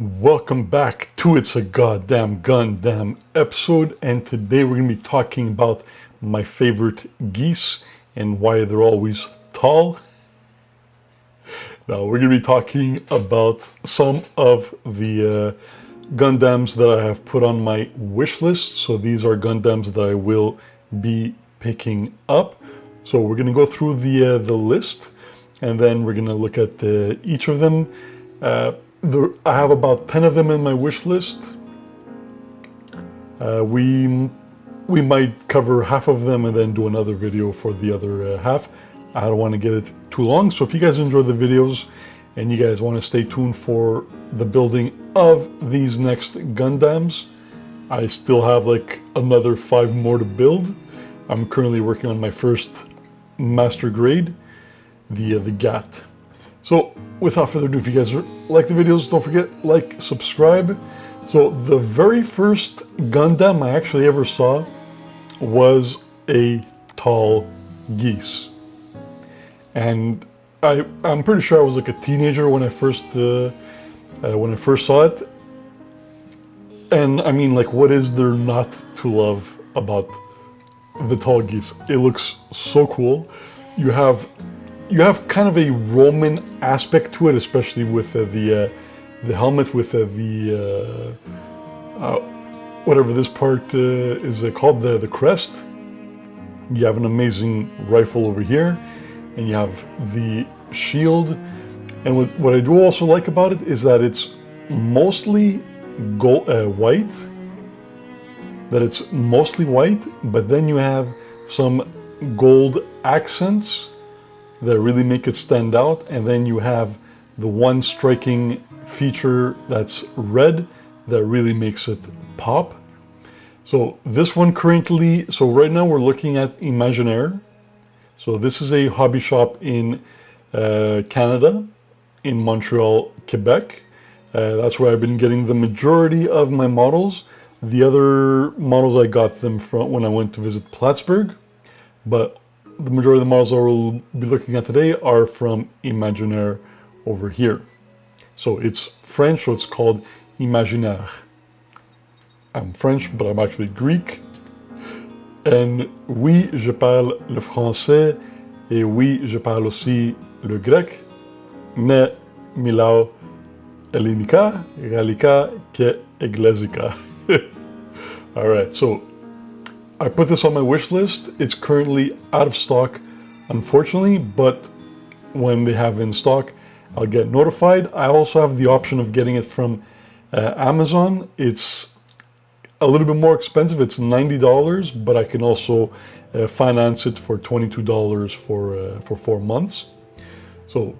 Welcome back to It's a Goddamn Gundam episode, and today we're going to be talking about my favorite geese and why they're always tall. Now we're going to be talking about some of the Gundams that I have put on my wish list. So these are Gundams that I will be picking up. So we're going to go through the list, and then we're going to look at each of them. I have about 10 of them in my wish list. We might cover half of them and then do another video for the other half. I don't want to get it too long, so if you guys enjoy the videos and you guys want to stay tuned for the building of these next Gundams, I still have like another 5 more to build. I'm currently working on my first Master Grade, the GAT. So without further ado, if you guys like the videos, don't forget, like, subscribe. So the very first Gundam I actually ever saw was a Tall Geese. And I'm pretty sure I was like a teenager when I first saw it. And I mean, like, what is there not to love about the Tall Geese? It looks so cool. You have kind of a Roman aspect to it, especially with the helmet with whatever this part is called, the crest. You have an amazing rifle over here, and you have the shield. And what I do also like about it is that it's mostly white. That it's mostly white, but then you have some gold accents that really make it stand out, and then you have the one striking feature that's red that really makes it pop. So this one currently, so right now we're looking at Imaginaire. So this is a hobby shop in Canada, in Montreal, Quebec. That's where I've been getting the majority of my models. The other models I got them from when I went to visit Plattsburgh, but the majority of the models I will be looking at today are from Imaginaire over here. So it's French, so it's called Imaginaire. I'm French, but I'm actually Greek. And oui, je parle le français, et oui, je parle aussi le grec, mais milau elinika, galika, ke eglesica. All right, so I put this on my wish list. It's currently out of stock, unfortunately, but when they have in stock, I'll get notified. I also have the option of getting it from Amazon. It's a little bit more expensive. It's $90, but I can also finance it for $22 for 4 months. So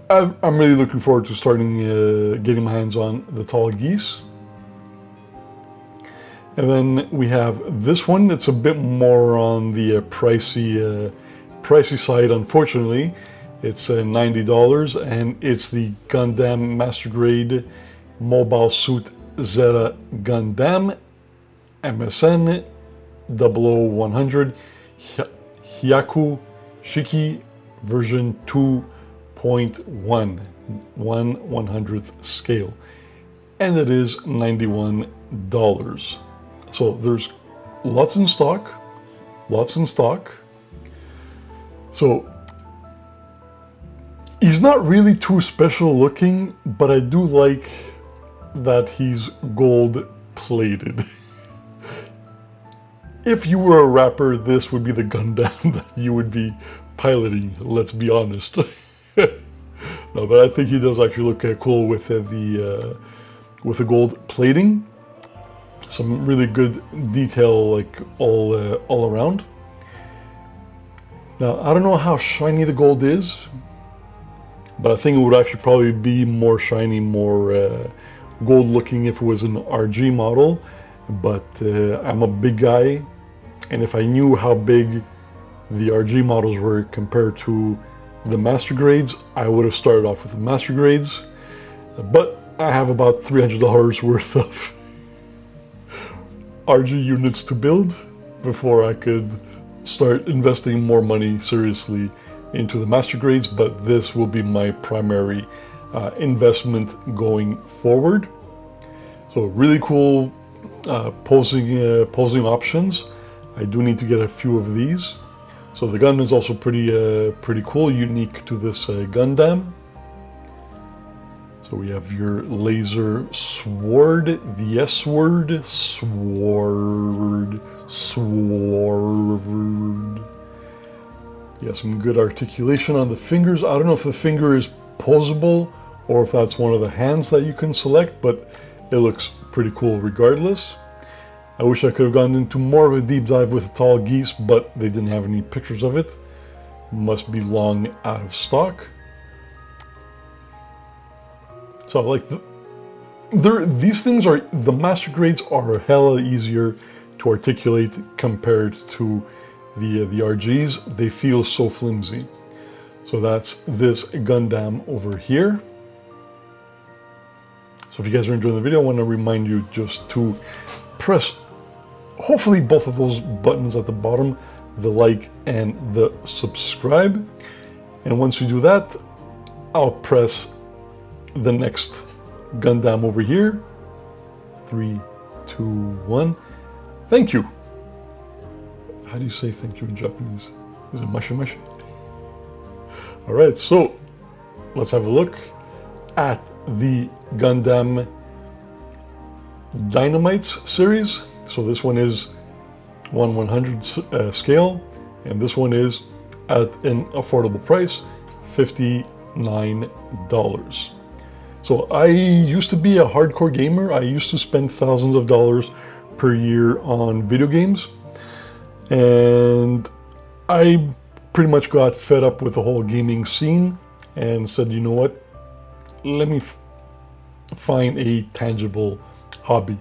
I'm really looking forward to starting getting my hands on the Tall Geese. And then we have this one. It's a bit more on the pricey side, unfortunately. It's $90, and it's the Gundam Master Grade Mobile Suit Zeta Gundam MSN 00100 Hyaku Shiki version 2.1, 1/100th scale. And it is $91. So there's lots in stock. So he's not really too special looking, but I do like that he's gold plated. If you were a rapper, this would be the Gundam that you would be piloting, let's be honest. No, but I think he does actually look cool with the gold plating. Some really good detail, like all around. Now, I don't know how shiny the gold is, but I think it would actually probably be more shiny, more gold looking if it was an RG model. But I'm a big guy, and if I knew how big the RG models were compared to the Master Grades, I would have started off with the Master Grades. But I have about $300 worth of RG units to build before I could start investing more money seriously into the Master Grades, but this will be my primary investment going forward. So really cool posing options. I do need to get a few of these. So the gun is also pretty cool, unique to this Gundam. So we have your laser sword, the S word, sword. Yeah, some good articulation on the fingers. I don't know if the finger is posable or if that's one of the hands that you can select, but it looks pretty cool regardless. I wish I could have gone into more of a deep dive with the Tall Geese, but they didn't have any pictures of it. Must be long out of stock. So like these things are, the Master Grades are hella easier to articulate compared to the RGs. They feel so flimsy. So that's this Gundam over here. So if you guys are enjoying the video, I want to remind you just to press hopefully both of those buttons at the bottom, the like and the subscribe. And once you do that, I'll press the next Gundam over here. 3, 2, 1. Thank you. How do you say thank you in Japanese? Is it mashi mashi? All right, so let's have a look at the Gundam Dynamites series. So this one is 1/100 scale, and this one is at an affordable price, $59. So I used to be a hardcore gamer. I used to spend thousands of dollars per year on video games, and I pretty much got fed up with the whole gaming scene and said, you know what, let me find a tangible hobby.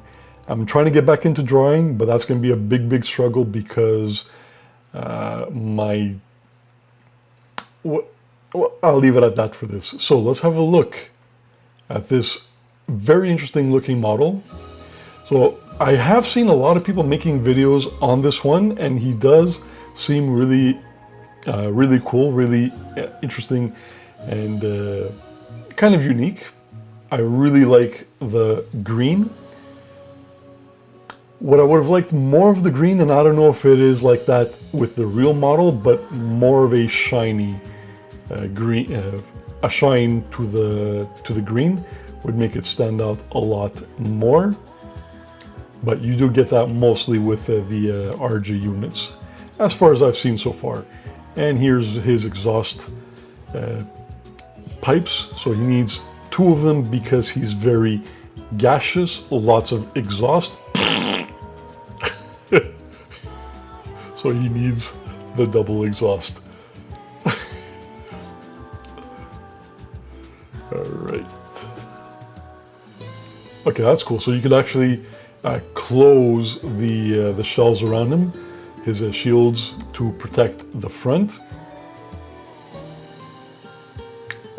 I'm trying to get back into drawing, but that's going to be a big struggle because I'll leave it at that for this. So let's have a look at this very interesting looking model. So I have seen a lot of people making videos on this one, and he does seem really cool, really interesting, and kind of unique. I really like the green. What I would have liked more of the green, and I don't know if it is like that with the real model, but more of a shiny green, a shine to the green would make it stand out a lot more. But you do get that mostly with the RG units, as far as I've seen so far. And here's his exhaust pipes. So he needs 2 of them because he's very gaseous, lots of exhaust. So he needs the double exhaust. All right. Okay, that's cool. So you can actually close the shells around him, his shields, to protect the front.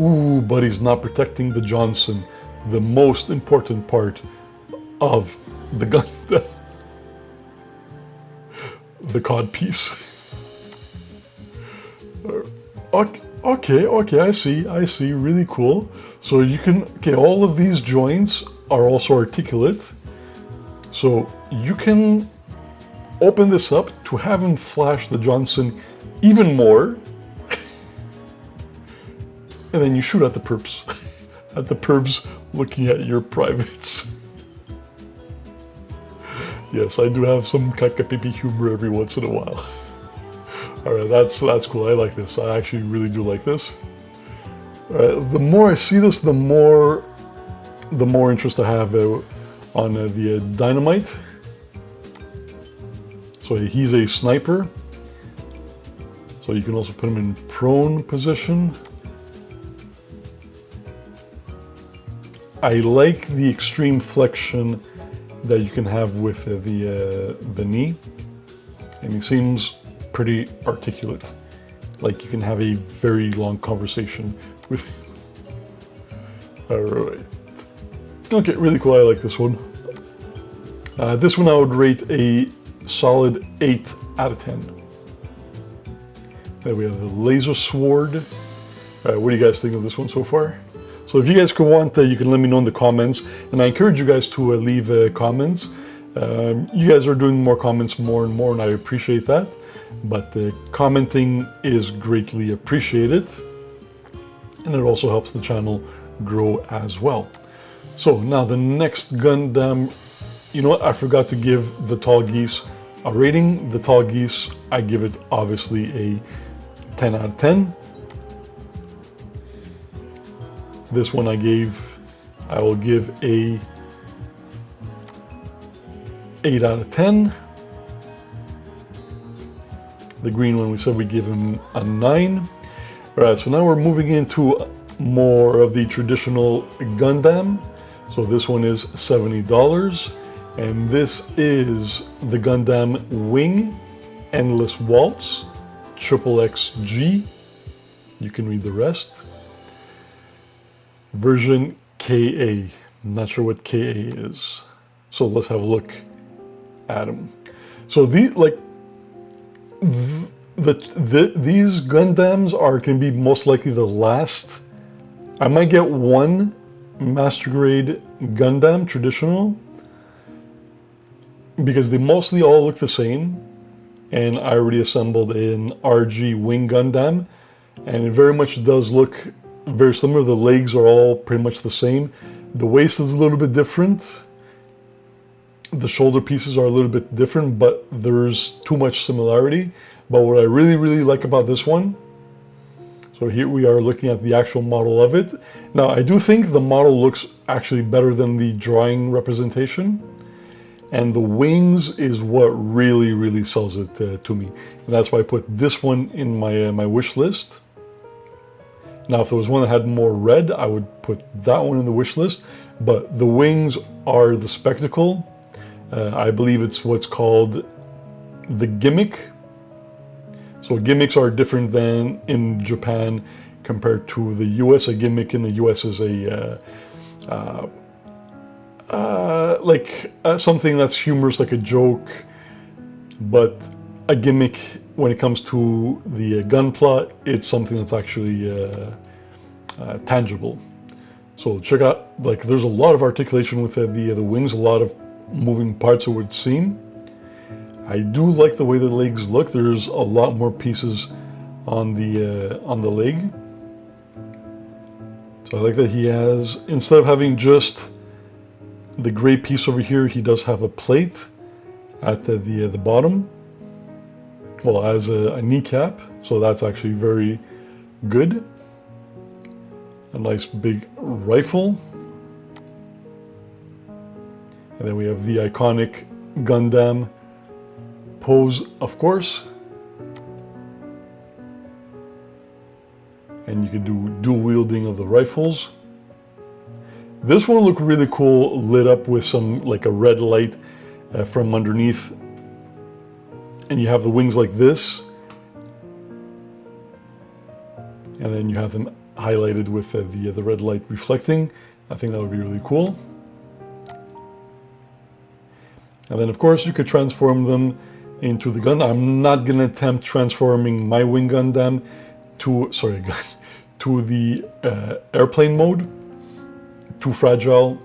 Ooh, but he's not protecting the Johnson, the most important part of the gun, the cod piece. Okay, I see, really cool. So you can, okay, all of these joints are also articulate. So you can open this up to have him flash the Johnson even more. And then you shoot at the perps. At the perps looking at your privates. Yes, I do have some kakapipi humor every once in a while. All right, that's cool. I like this. I actually really do like this. All right, the more I see this, the more interest I have on the Dynamite. So he's a sniper. So you can also put him in prone position. I like the extreme flexion that you can have with the knee, and he seems pretty articulate. Like you can have a very long conversation with him. All right. Okay, really cool. I like this one. This one I would rate a solid 8 out of 10. Then we have the laser sword. What do you guys think of this one so far? So if you guys could want, you can let me know in the comments, and I encourage you guys to leave comments. You guys are doing more comments more and more, and I appreciate that. But commenting is greatly appreciated, and it also helps the channel grow as well. So now the next Gundam, you know what, I forgot to give the Tall Geese a rating. The Tall Geese, I give it obviously a 10 out of 10. This one I will give a 8 out of 10. The green one, we said we give him a 9. All right, so now we're moving into more of the traditional Gundam. So this one is $70, and this is the Gundam Wing Endless Waltz XXXG. You can read the rest. Version KA. I'm not sure what KA is. So let's have a look at them. So these Gundams can be most likely the last. I might get one Master Grade Gundam traditional because they mostly all look the same, and I already assembled an RG Wing Gundam, and it very much does look very similar. The legs are all pretty much the same. The waist is a little bit different. The shoulder pieces are a little bit different, but there's too much similarity. But what I really like about this one, so here we are looking at the actual model of it. Now I do think the model looks actually better than the drawing representation, and the wings is what really sells it to me. And that's why I put this one in my wish list. Now, if there was one that had more red, I would put that one in the wish list. But the wings are the spectacle. I believe it's what's called the gimmick. So gimmicks are different than in Japan compared to the US. A gimmick in the US is something that's humorous, like a joke. But a gimmick, when it comes to the gun plot, it's something that's actually tangible. So check out, like, there's a lot of articulation with the wings, a lot of moving parts, it would seem. I do like the way the legs look. There's a lot more pieces on the leg. So I like that he has, instead of having just the gray piece over here, he does have a plate at the bottom. Well, as a kneecap, so that's actually very good. A nice big rifle. And then we have the iconic Gundam pose, of course. And you can do dual wielding of the rifles. This one looked really cool, lit up with some, like, a red light from underneath. And you have the wings like this, and then you have them highlighted with the red light reflecting. I think that would be really cool. And then of course you could transform them into the gun. I'm not going to attempt transforming my Wing Gundam to the airplane mode. Too fragile.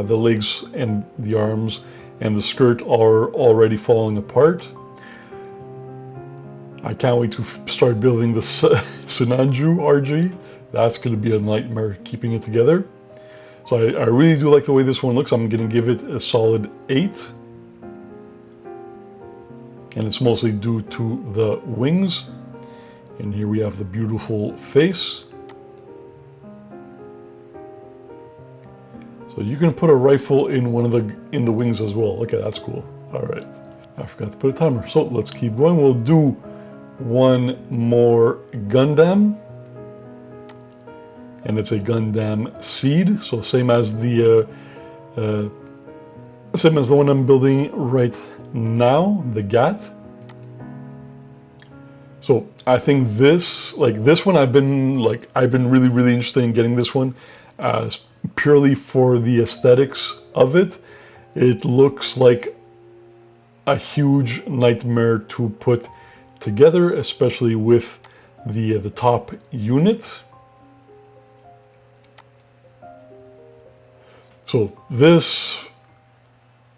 The legs and the arms and the skirt are already falling apart. I can't wait to start building the Sinanju RG. That's going to be a nightmare keeping it together. So I really do like the way this one looks. I'm going to give it a solid 8. And it's mostly due to the wings. And here we have the beautiful face. So you can put a rifle in one of the wings as well. Okay, that's cool. All right, I forgot to put a timer. So let's keep going. We'll do one more Gundam, and it's a Gundam Seed. So same as the one I'm building right now, the GAT. So I think this one, I've been really interested in getting this one, purely for the aesthetics of it. It looks like a huge nightmare to put together, especially with the top unit. So this,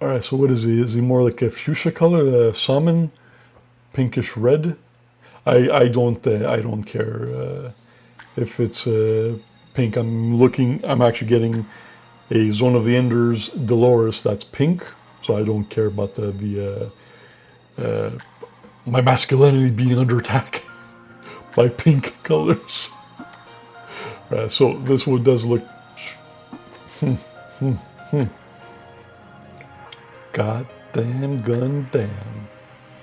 all right, so what is he? Is he more like a fuchsia color, salmon, pinkish red? I don't care if it's pink. I'm actually getting a Zone of the Enders Dolores that's pink, so I don't care about my masculinity being under attack by pink colors. So this one does look. Goddamn Gundam.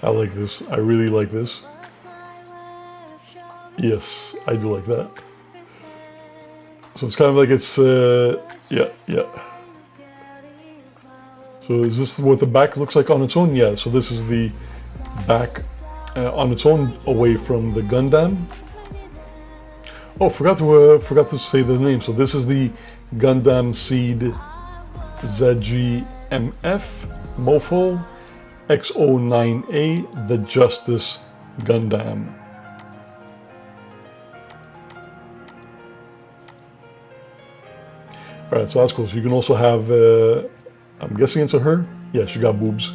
I like this. I really like this. Yes, I do like that. So it's kind of like it's, yeah. So is this what the back looks like on its own? Yeah, so this is the back on its own away from the Gundam. Oh, forgot to say the name. So this is the Gundam Seed ZGMF Mofo X09A, the Justice Gundam. Alright, so that's cool. So you can also have, I'm guessing it's a her? Yeah, she got boobs.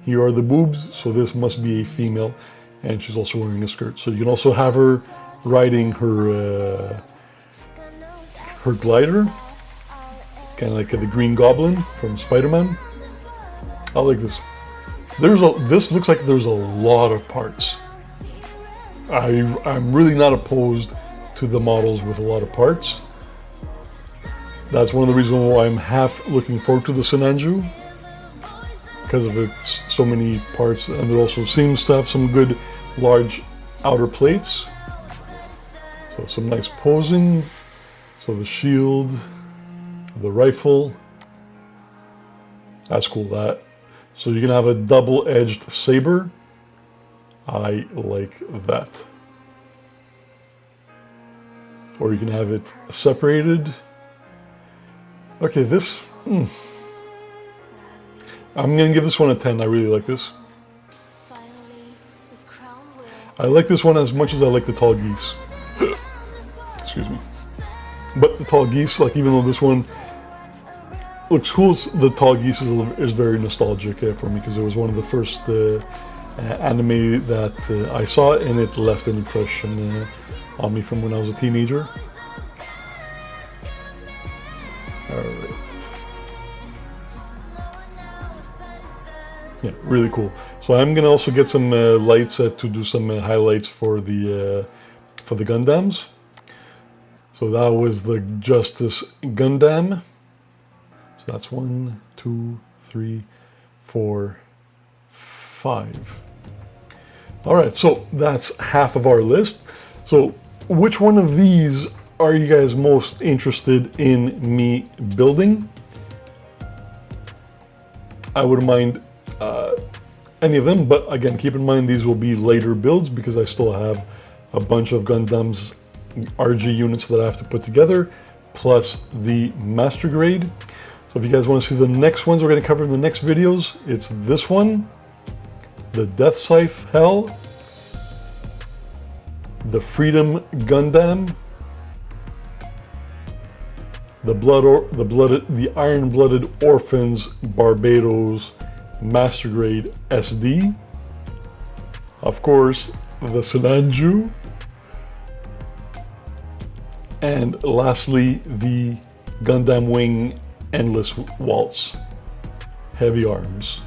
Here are the boobs, so this must be a female, and she's also wearing a skirt. So you can also have her riding her her glider, kind of like the Green Goblin from Spider-Man. I like this. This looks like there's a lot of parts. I'm really not opposed to the models with a lot of parts. That's one of the reasons why I'm half looking forward to the Sinanju, because of its so many parts, and it also seems to have some good large outer plates. So some nice posing. So the shield, the rifle. That's cool, that. So you can have a double-edged saber. I like that. Or you can have it separated. Okay, this, I'm gonna give this one a 10. I really like this. I like this one as much as I like the Tall Geese. Excuse me. But the Tall Geese, like, even though this one looks cool, the Tall Geese is very nostalgic for me, because it was one of the first anime that I saw, and it left an impression on me from when I was a teenager. Alright. Yeah, really cool. So I'm gonna also get some lights to do some highlights for the Gundams. So that was the Justice Gundam. So that's 1, 2, 3, 4, 5. Alright, so that's half of our list. So which one of these are you guys most interested in me building? I wouldn't mind any of them, but again, keep in mind these will be later builds, because I still have a bunch of Gundam's RG units that I have to put together, plus the Master Grade. So if you guys want to see the next ones we're going to cover in the next videos, it's this one, the Death Scythe Hell, the Freedom Gundam, the Iron-Blooded Orphans Barbados Master Grade SD, of course the Sinanju, and lastly the Gundam Wing Endless Waltz Heavy Arms.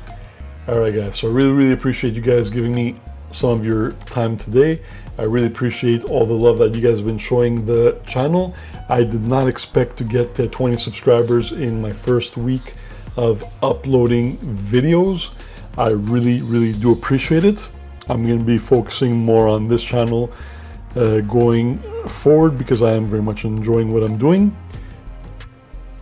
Alright guys, so I really appreciate you guys giving me some of your time today. I really appreciate all the love that you guys have been showing the channel. I did not expect to get 20 subscribers in my first week of uploading videos. I really do appreciate it. I'm going to be focusing more on this channel going forward, because I am very much enjoying what I'm doing.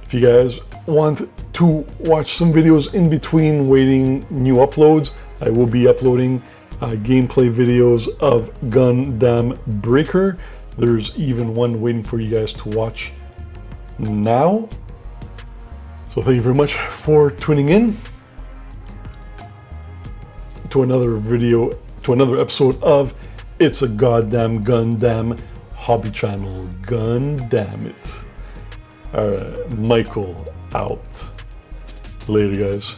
If you guys want to watch some videos in between waiting new uploads, I will be uploading gameplay videos of Gundam Breaker. There's even one waiting for you guys to watch now. So thank you very much for tuning in to another video, to another episode of It's a Goddamn Gundam Hobby Channel. Gundam it. Alright, Michael out. Later, guys.